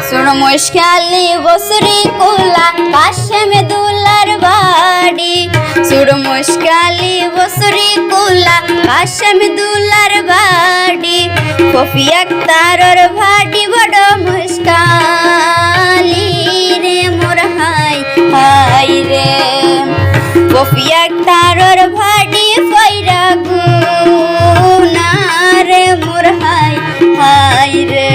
সুরমশখালী বসরি কুলা কাশেমে দুলার বাড়ি। সুরমশখালী বসরি কুলা কাশেমে দুলার বাড়ি। কফি আক্তারর ভাটি বড় মুশকালি রে মোর হাই হাই রে। কফি আক্তারর ভাটি ফয়রা গুনা রে মোর হাই হাই রে।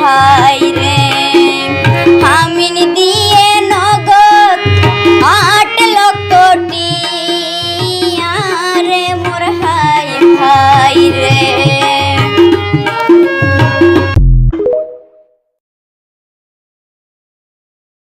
হাই রে